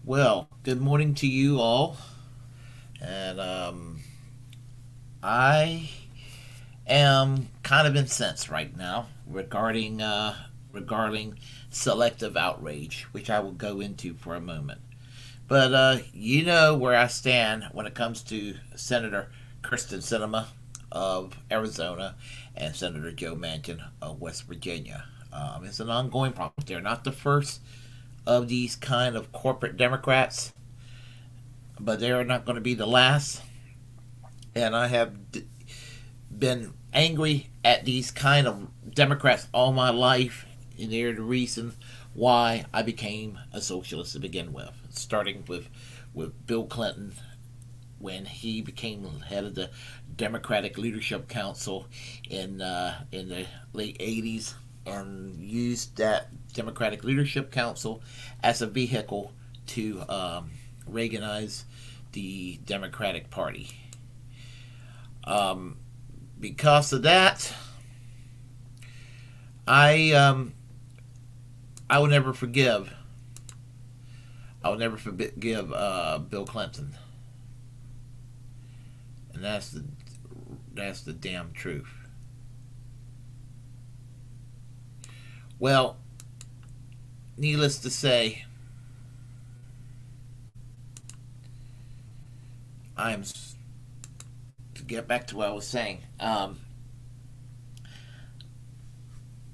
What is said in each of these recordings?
Well, good morning to you all. And I am kind of incensed right now regarding selective outrage, which I will go into for a moment. But you know where I stand when it comes to Senator Kyrsten Sinema of Arizona and Senator Joe Manchin of West Virginia. It's an ongoing problem. They're not the first of these kind of corporate Democrats, but they are not going to be the last. And I have been angry at these kind of Democrats all my life, and they're the reason why I became a socialist to begin with. Starting with Bill Clinton when he became head of the Democratic Leadership Council in the late '80s, and used that Democratic Leadership Council as a vehicle to Reaganize the Democratic Party. Um, because of that, I I will never forgive. I will never forgive Bill Clinton, and that's the damn truth. Well, needless to say, I'm to get back to what I was saying.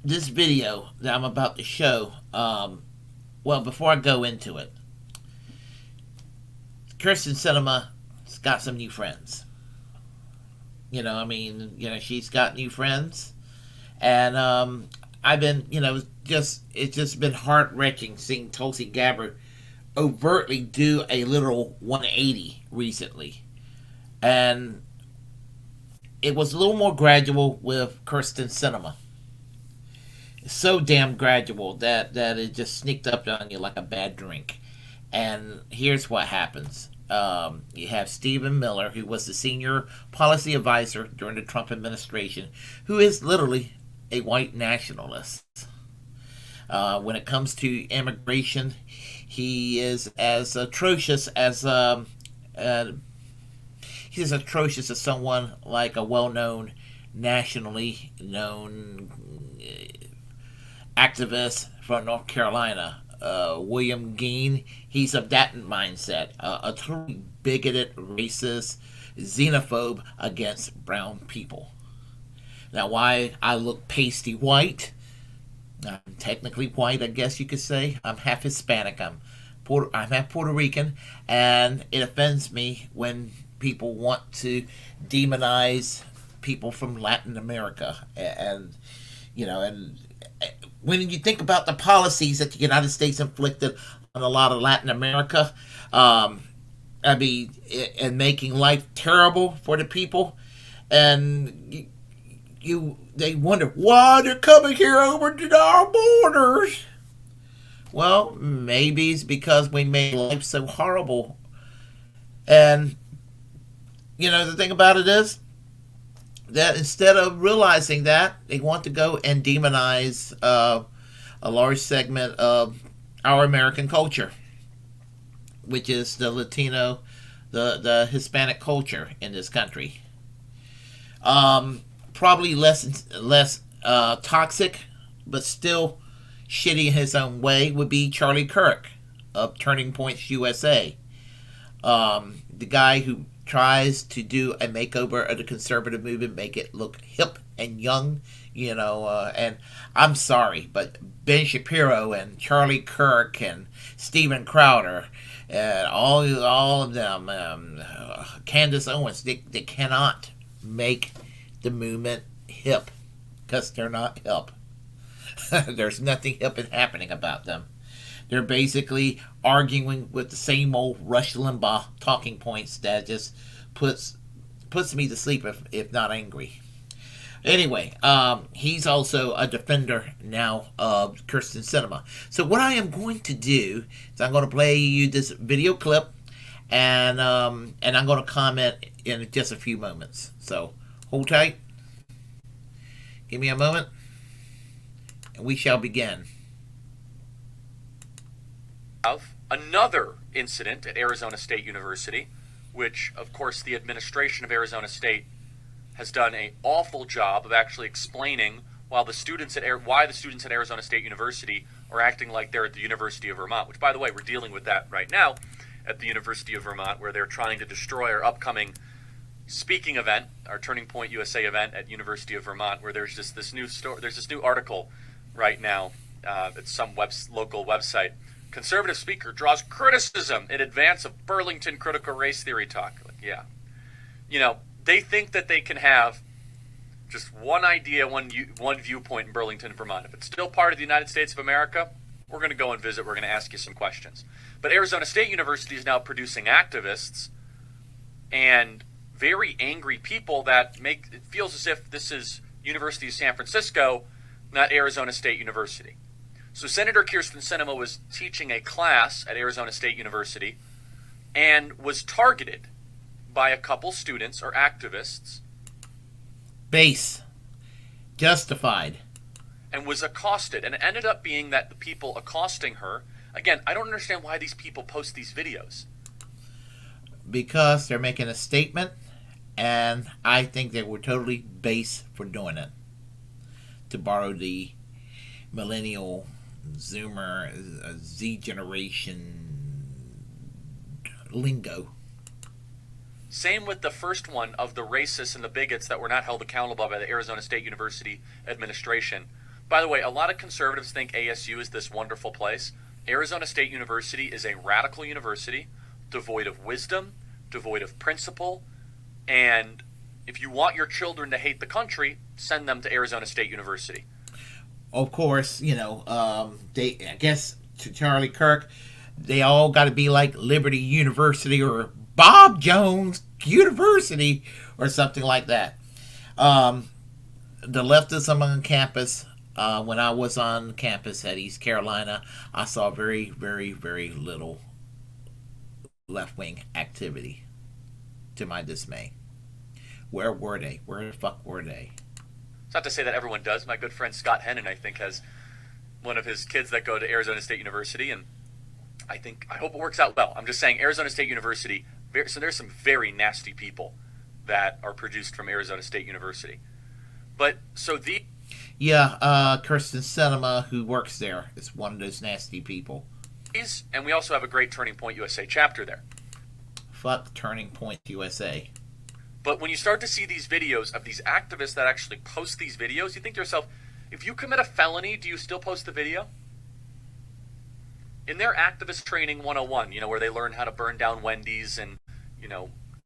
This video that I'm about to show. Well, before I go into it, Kyrsten Sinema's got some new friends. She's got new friends, and I've been, it's just been heart wrenching seeing Tulsi Gabbard overtly do a little 180 recently, and it was a little more gradual with Kyrsten Sinema. So damn gradual that it just sneaked up on you like a bad drink. And here's what happens. You have Stephen Miller, who was the senior policy advisor during the Trump administration, who is literally a white nationalist. When it comes to immigration, he is as atrocious as he's as atrocious as someone like a well-known, nationally known activist from North Carolina, William Geen. He's of that mindset, a totally bigoted, racist, xenophobe against brown people. Now, why I look pasty white? I'm technically white, I guess you could say. I'm half Hispanic. I'm half Puerto Rican, and it offends me when people want to demonize people from Latin America, and when you think about the policies that the United States inflicted on a lot of Latin America, I mean, and making life terrible for the people, and they wonder why they're coming here over to our borders. Well, maybe it's because we made life so horrible. And the thing about it is that instead of realizing that, they want to go and demonize a large segment of our American culture, which is the Latino, the Hispanic culture in this country. Probably less toxic, but still shitty in his own way would be Charlie Kirk of Turning Points USA. The guy who tries to do a makeover of the conservative movement, make it look hip and young, and I'm sorry, but Ben Shapiro and Charlie Kirk and Steven Crowder and all of them, Candace Owens, they cannot make the movement hip because they're not hip. There's nothing hip and happening about them. They're basically arguing with the same old Rush Limbaugh talking points that just puts me to sleep if not angry. Anyway, he's also a defender now of Kyrsten Sinema. So what I am going to do is I'm going to play you this video clip, and I'm going to comment in just a few moments. So hold tight. Give me a moment, and we shall begin. Of another incident at Arizona State University, which, of course, the administration of Arizona State has done an awful job of actually explaining why the students at Arizona State University are acting like they're at the University of Vermont, which, by the way, we're dealing with that right now at the University of Vermont, where they're trying to destroy our upcoming speaking event, our Turning Point USA event at University of Vermont, where there's just this new article right now at some local website. Conservative speaker draws criticism in advance of Burlington critical race theory talk. Like, yeah. They think that they can have just one idea, one viewpoint in Burlington, Vermont. If it's still part of the United States of America, we're going to go and visit. We're going to ask you some questions. But Arizona State University is now producing activists and very angry people that it feels as if this is University of San Francisco, not Arizona State University. So Senator Kyrsten Sinema was teaching a class at Arizona State University and was targeted by a couple students or activists. Base. Justified. And was accosted. And it ended up being that the people accosting her, again, I don't understand why these people post these videos. Because they're making a statement, and I think they were totally base for doing it. To borrow the millennial Zoomer Z generation lingo. Same with the first one of the racists and the bigots that were not held accountable by the Arizona State University administration. By the way, a lot of conservatives think ASU is this wonderful place. Arizona State University is a radical university, devoid of wisdom, devoid of principle, and if you want your children to hate the country, send them to Arizona State University. Of course, I guess to Charlie Kirk, they all got to be like Liberty University or Bob Jones University or something like that. The leftism on campus, when I was on campus at East Carolina, I saw very, very, very little left-wing activity, to my dismay. Where were they? Where the fuck were they? It's not to say that everyone does. My good friend Scott Hennon, I think, has one of his kids that go to Arizona State University, and I hope it works out well. I'm just saying, Arizona State University, so there's some very nasty people that are produced from Arizona State University. But, Kyrsten Sinema, who works there, is one of those nasty people. And we also have a great Turning Point USA chapter there. Fuck Turning Point USA. But when you start to see these videos of these activists that actually post these videos, you think to yourself, if you commit a felony, do you still post the video? In their activist training 101, where they learn how to burn down Wendy's and,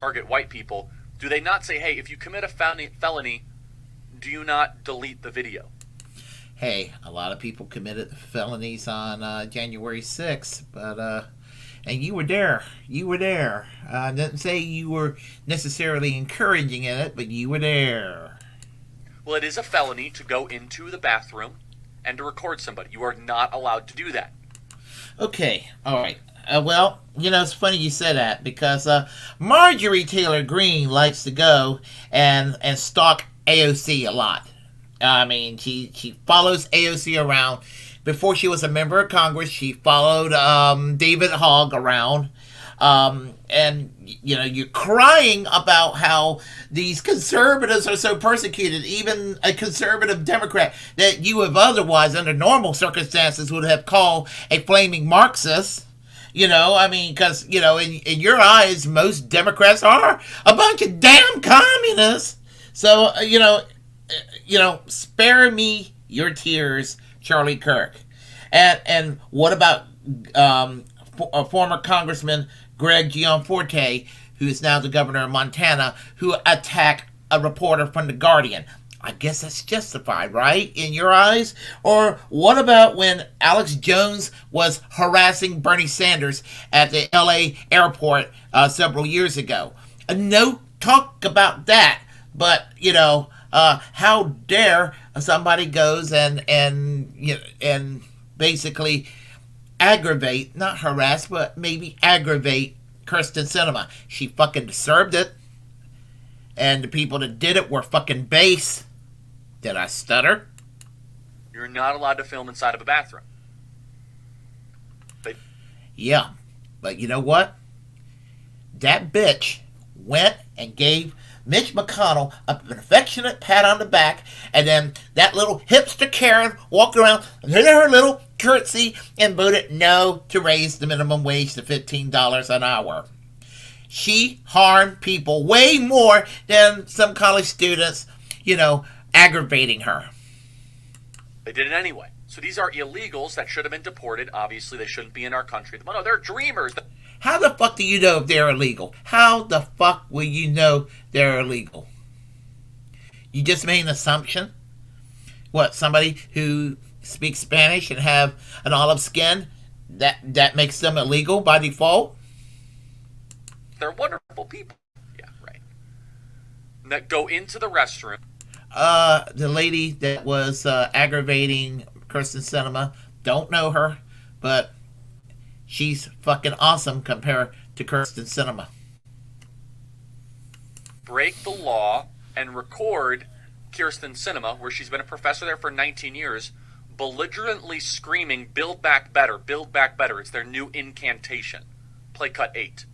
target white people, do they not say, hey, if you commit a felony, do you not delete the video? Hey, a lot of people committed felonies on January 6th, but and you were there. You were there. I didn't say you were necessarily encouraging in it, but you were there. Well, it is a felony to go into the bathroom and to record somebody. You are not allowed to do that. Okay, all right. It's funny you said that because Marjorie Taylor Greene likes to go and stalk AOC a lot. I mean, she follows AOC around. Before she was a member of Congress, she followed David Hogg around. And, you're crying about how these conservatives are so persecuted, even a conservative Democrat that you have otherwise, under normal circumstances, would have called a flaming Marxist. Because, in your eyes, most Democrats are a bunch of damn communists. So, spare me your tears, Charlie Kirk. And what about former Congressman Greg Gianforte, who is now the governor of Montana, who attacked a reporter from The Guardian? I guess that's justified, right, in your eyes? Or what about when Alex Jones was harassing Bernie Sanders at the L.A. airport several years ago? No talk about that, but, how dare somebody goes and basically aggravate, not harass, but maybe aggravate Kyrsten Sinema. She fucking deserved it. And the people that did it were fucking base. Did I stutter? You're not allowed to film inside of a bathroom. Yeah. But you know what? That bitch went and gave Mitch McConnell an affectionate pat on the back, and then that little hipster Karen walked around and did her little curtsy and voted no to raise the minimum wage to $15 an hour. She harmed people way more than some college students, aggravating her. They did it anyway. So these are illegals that should have been deported. Obviously, they shouldn't be in our country. No, they're dreamers. How the fuck do you know if they're illegal? How the fuck will you know they're illegal? You just made an assumption? What, somebody who speaks Spanish and have an olive skin, that makes them illegal by default? They're wonderful people. Yeah, right. That go into the restroom. The lady that was aggravating Kyrsten Sinema, don't know her, but she's fucking awesome compared to Kyrsten Sinema. Break the law and record Kyrsten Sinema, where she's been a professor there for 19 years, belligerently screaming, "Build back better, build back better." It's their new incantation. Play cut 8.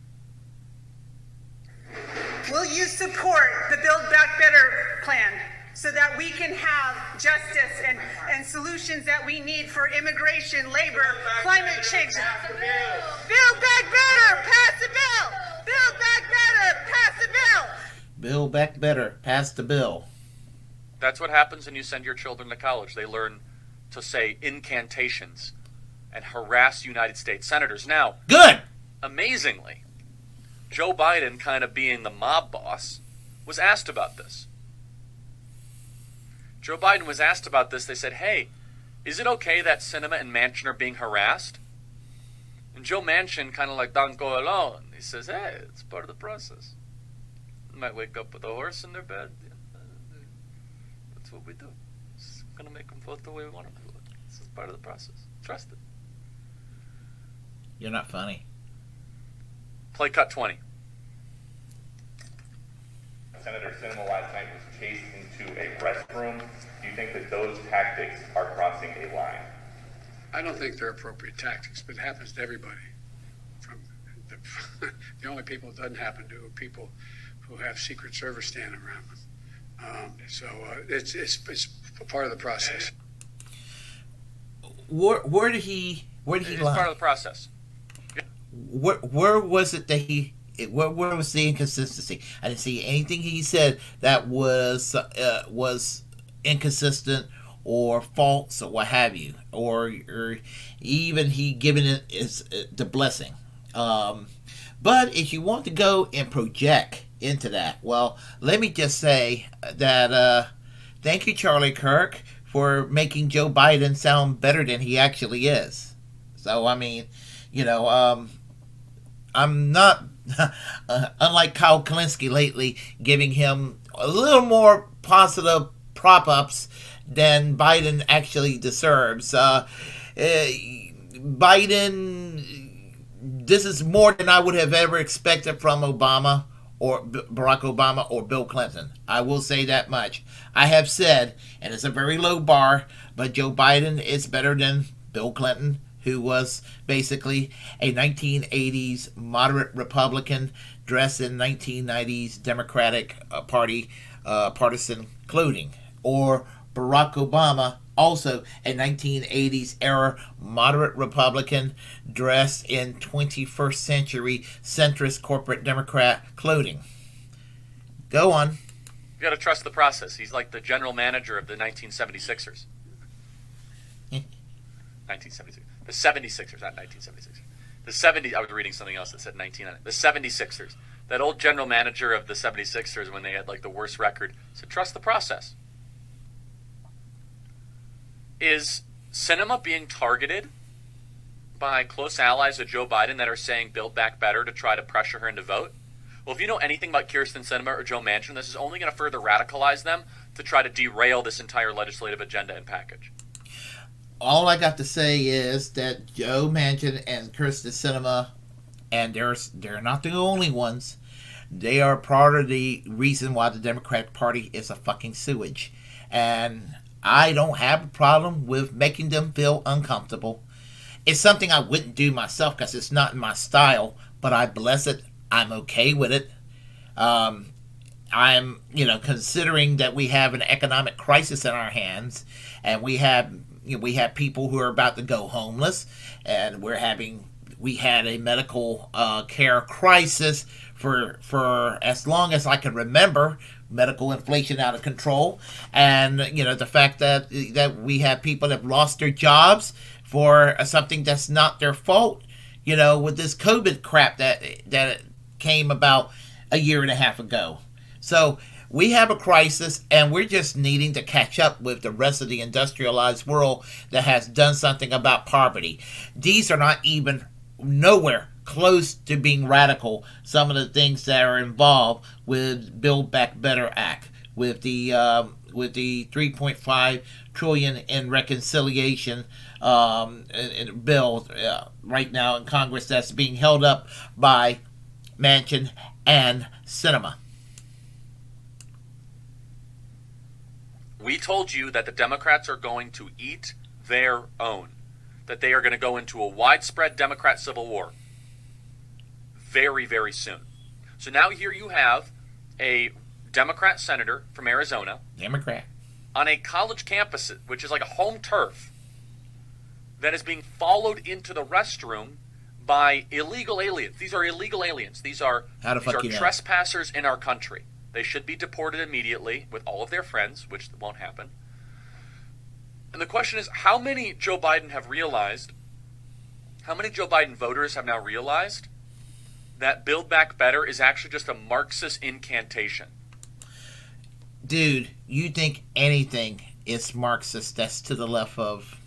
Will you support the Build Back Better plan so that we can have justice and solutions that we need for immigration, labor, climate change? Build Back Better, pass the bill! Build Back Better, pass the bill! Build back better, pass the bill. That's what happens when you send your children to college. They learn to say incantations and harass United States senators. Now, good! Amazingly, Joe Biden, kind of being the mob boss, was asked about this. Joe Biden was asked about this. They said, "Hey, is it okay that Sinema and Manchin are being harassed?" And Joe Manchin, kind of like Don go alone, he says, "Hey, it's part of the process. You might wake up with a horse in their bed. That's what we do. It's going to make them vote the way we want them to vote. This is part of the process. Trust it." You're not funny. Play cut 20. Senator Sinema last night was chased into a restroom. Do you think that those tactics are crossing a line? I don't think they're appropriate tactics, but it happens to everybody. The only people it doesn't happen to are people who have Secret Service standing around them. It's part of the process. Where did he lie? It's part of the process. Where was it that where was the inconsistency? I didn't see anything he said that was inconsistent or false or what have you, or even he giving it is the blessing. But if you want to go and project into that, well, let me just say that thank you, Charlie Kirk, for making Joe Biden sound better than he actually is. So I mean, I'm not, unlike Kyle Kalinske lately, giving him a little more positive prop-ups than Biden actually deserves. Biden, this is more than I would have ever expected from Obama or Barack Obama or Bill Clinton. I will say that much. I have said, and it's a very low bar, but Joe Biden is better than Bill Clinton, who was basically a 1980s moderate Republican dressed in 1990s Democratic Party partisan clothing. Or Barack Obama, also a 1980s era moderate Republican dressed in 21st century centrist corporate Democrat clothing. Go on. You got to trust the process. He's like the general manager of the 1976ers. 1976. The 76ers, not 1976. The 70s, I was reading something else that said 1990. The 76ers. That old general manager of the 76ers, when they had like the worst record, said, trust the process. Is Sinema being targeted by close allies of Joe Biden that are saying Build Back Better to try to pressure her into vote? Well, if you know anything about Kyrsten Sinema or Joe Manchin, this is only going to further radicalize them to try to derail this entire legislative agenda and package. All I got to say is that Joe Manchin and Kyrsten Sinema, and they're not the only ones, they are part of the reason why the Democratic Party is a fucking sewage. And I don't have a problem with making them feel uncomfortable. It's something I wouldn't do myself because it's not in my style, but I bless it. I'm okay with it. I'm, considering that we have an economic crisis in our hands, and we have people who are about to go homeless, and we had a medical care crisis for as long as I can remember. Medical inflation out of control, and the fact that we have people that have lost their jobs for something that's not their fault. With this COVID crap that came about a year and a half ago. So we have a crisis, and we're just needing to catch up with the rest of the industrialized world that has done something about poverty. These are not even nowhere close to being radical. Some of the things that are involved with Build Back Better Act, with the 3.5 trillion in reconciliation bill right now in Congress that's being held up by Manchin and Sinema. We told you that the Democrats are going to eat their own, that they are going to go into a widespread Democrat civil war very, very soon. So now here you have a Democrat senator from Arizona, Democrat, on a college campus, which is like a home turf, that is being followed into the restroom by illegal aliens. These are illegal aliens. These are trespassers in our country. They should be deported immediately with all of their friends, which won't happen. And the question is, how many Joe Biden voters have now realized that Build Back Better is actually just a Marxist incantation? Dude, you think anything is Marxist that's to the left of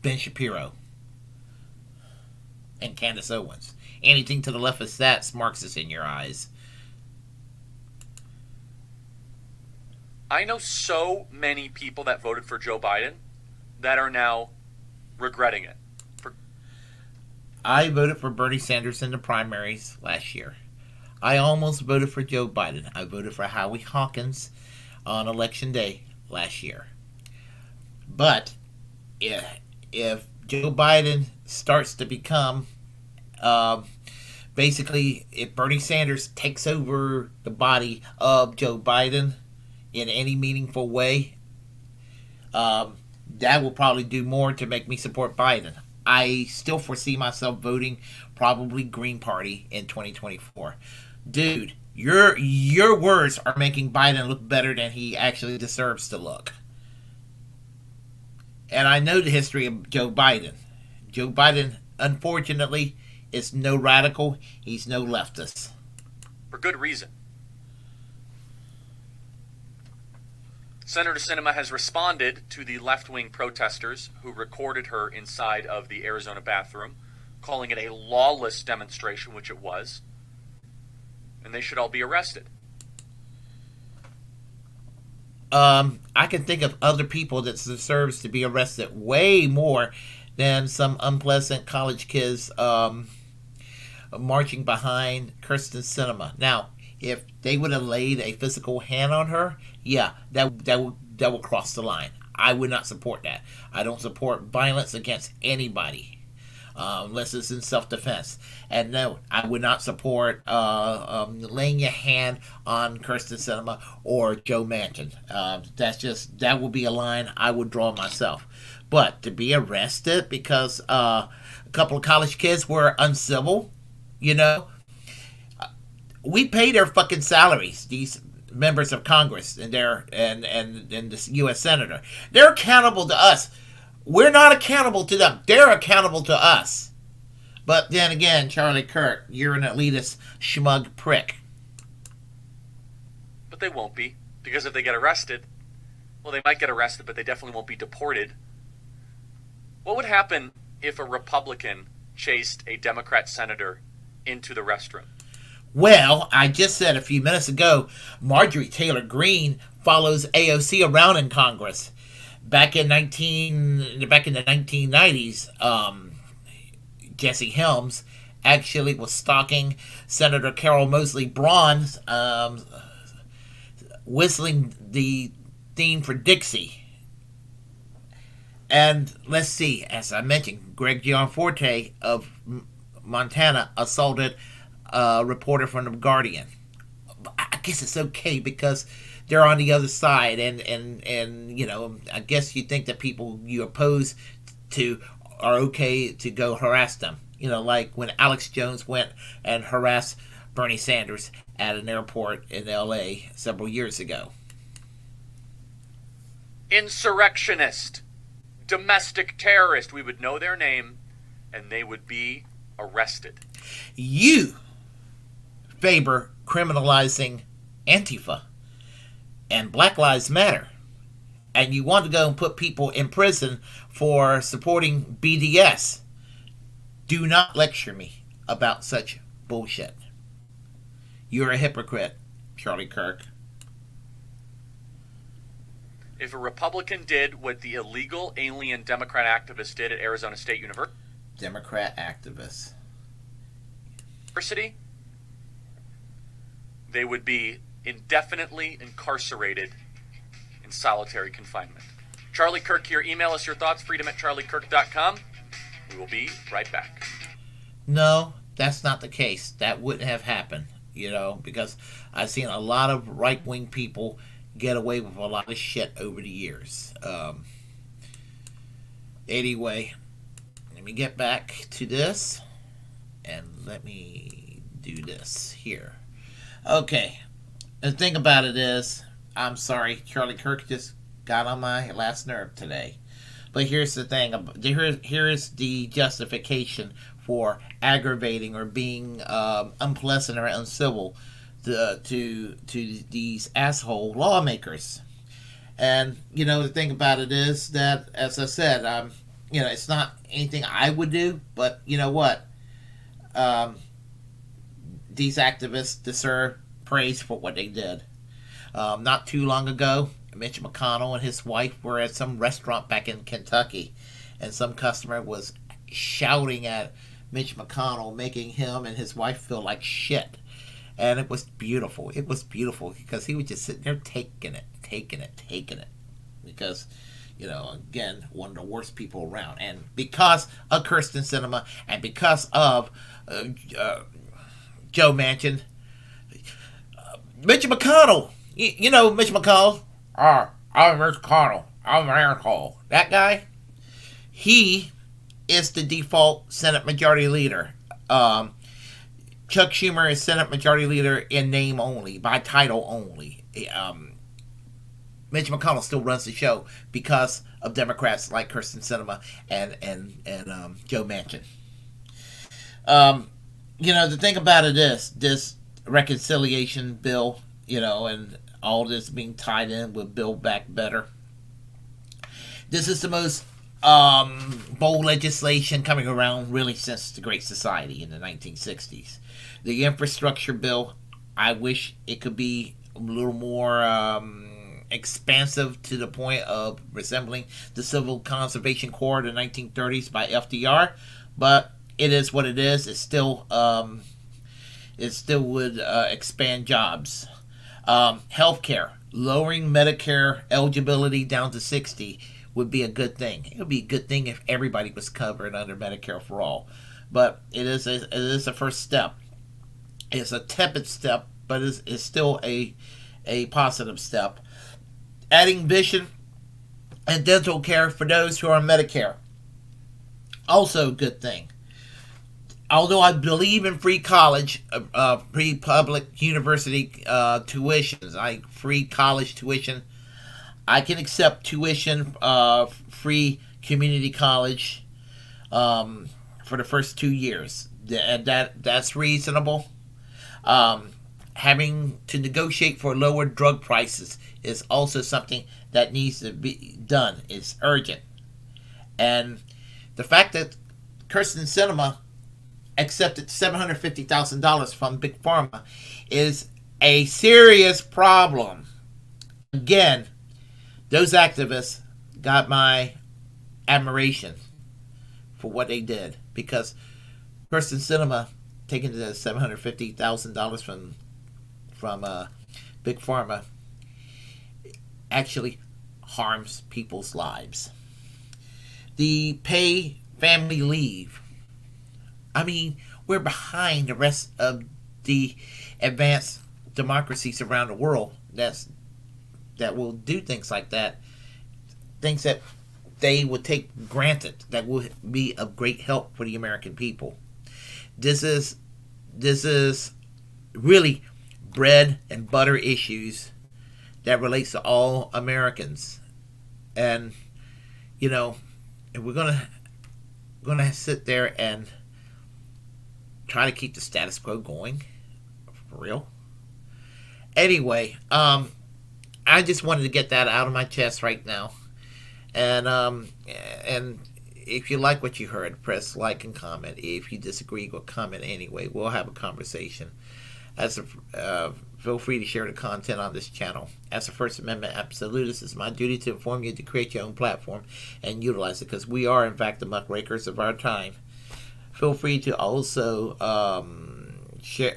Ben Shapiro and Candace Owens. Anything to the left of that's Marxist in your eyes. I know so many people that voted for Joe Biden that are now regretting it. I voted for Bernie Sanders in the primaries last year. I almost voted for Joe Biden. I voted for Howie Hawkins on Election Day last year. But if Joe Biden starts to become, basically, if Bernie Sanders takes over the body of Joe Biden in any meaningful way, that will probably do more to make me support Biden. I still foresee myself voting probably Green Party in 2024. Dude, your words are making Biden look better than he actually deserves to look. And I know the history of Joe Biden. Joe Biden, unfortunately, is no radical. He's no leftist. For good reason. Senator Sinema has responded to the left-wing protesters who recorded her inside of the Arizona bathroom, calling it a lawless demonstration, which it was, and they should all be arrested. I can think of other people that deserves to be arrested way more than some unpleasant college kids marching behind Kyrsten Sinema. Now, if they would have laid a physical hand on her, yeah, that would cross the line. I would not support that. I don't support violence against anybody unless it's in self-defense. And no, I would not support laying your hand on Kyrsten Sinema or Joe Manchin. That would be a line I would draw myself. But to be arrested because a couple of college kids were uncivil, we pay their fucking salaries, these members of Congress and the U.S. Senator. They're accountable to us. We're not accountable to them. They're accountable to us. But then again, Charlie Kirk, you're an elitist schmug prick. But they won't be, because if they get arrested, well, they might get arrested, but they definitely won't be deported. What would happen if a Republican chased a Democrat senator into the restroom? Well, I just said a few minutes ago, Marjorie Taylor Greene follows AOC around in Congress. Back in the 1990s, Jesse Helms actually was stalking Senator Carol Moseley Braun, whistling the theme for Dixie And let's see, as I mentioned, Greg Gianforte of Montana assaulted a reporter from the Guardian. I guess it's okay because they're on the other side, and you know, I guess you think that people you oppose to are okay to go harass them. You know, like when Alex Jones went and harassed Bernie Sanders at an airport in L.A. several years ago. Insurrectionist, domestic terrorist. We would know their name, and they would be arrested. You favor criminalizing Antifa and Black Lives Matter, and you want to go and put people in prison for supporting BDS. Do not lecture me about such bullshit. You're a hypocrite, Charlie Kirk. If a Republican did what the illegal alien Democrat activist did at Arizona State Democrat activists. University, they would be indefinitely incarcerated in solitary confinement. Charlie Kirk here. Email us your thoughts, freedom@charliekirk.com. We will be right back. No, that's not the case. That wouldn't have happened, you know, because I've seen a lot of right-wing people get away with a lot of shit over the years. Anyway, let me get back to this, and let me do this here. Okay, the thing about it is, I'm sorry, Charlie Kirk just got on my last nerve today. But here's the thing. Here's the justification for aggravating or being unpleasant or uncivil to these asshole lawmakers. And, you know, the thing about it is that, as I said, you know, it's not anything I would do, but you know what? These activists deserve praise for what they did. Not too long ago, Mitch McConnell and his wife were at some restaurant back in Kentucky, and some customer was shouting at Mitch McConnell, making him and his wife feel like shit. And it was beautiful. It was beautiful because he was just sitting there taking it. Because, you know, again, one of the worst people around. And because of Kyrsten Sinema and because of Joe Manchin, Mitch McConnell, you know Mitch McConnell? I'm Mitch McConnell. I'm an asshole. That guy, he is the default Senate Majority Leader. Chuck Schumer is Senate Majority Leader in name only, by title only. Mitch McConnell still runs the show because of Democrats like Kyrsten Sinema and Joe Manchin. You know, the thing about it is, this reconciliation bill, you know, and all this being tied in with Build Back Better. This is the most bold legislation coming around really since the Great Society in the 1960s. The infrastructure bill, I wish it could be a little more expansive to the point of resembling the Civil Conservation Corps of the 1930s by FDR, but it is what it is. It still would expand jobs. Healthcare, lowering Medicare eligibility down to 60 would be a good thing. It would be a good thing if everybody was covered under Medicare for all. But it is a first step. It's a tepid step, but it's still a positive step. Adding vision and dental care for those who are on Medicare. Also a good thing. Although I believe in free college, free public university tuitions, free college tuition, I can accept tuition, free community college for the first 2 years, and that's reasonable. Having to negotiate for lower drug prices is also something that needs to be done. It's urgent, and the fact that Kyrsten Sinema accepted $750,000 from Big Pharma is a serious problem. Again, those activists got my admiration for what they did, because Kyrsten Sinema taking the $750,000 from Big Pharma actually harms people's lives. the pay family leave. I mean, we're behind the rest of the advanced democracies around the world that will do things like that. Things that they would take granted that would be of great help for the American people. This is really bread and butter issues that relates to all Americans. And you know, if we're gonna sit there and try to keep the status quo going, for real. Anyway, I just wanted to get that out of my chest right now. And if you like what you heard, press like and comment. If you disagree, go comment anyway. We'll have a conversation. Feel free to share the content on this channel. As a First Amendment absolutist, it's my duty to inform you to create your own platform and utilize it, because we are, in fact, the muckrakers of our time. Feel free to also share.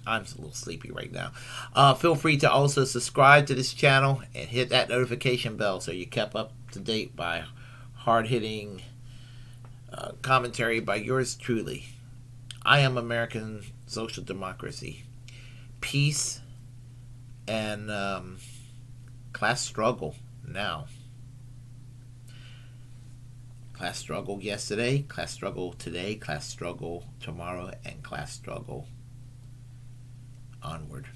I'm a little sleepy right now. Feel free to also subscribe to this channel and hit that notification bell so you're kept up to date by hard-hitting commentary by yours truly. I am American Social Democracy. Peace and class struggle now. Class struggle yesterday, class struggle today, class struggle tomorrow, and class struggle onward.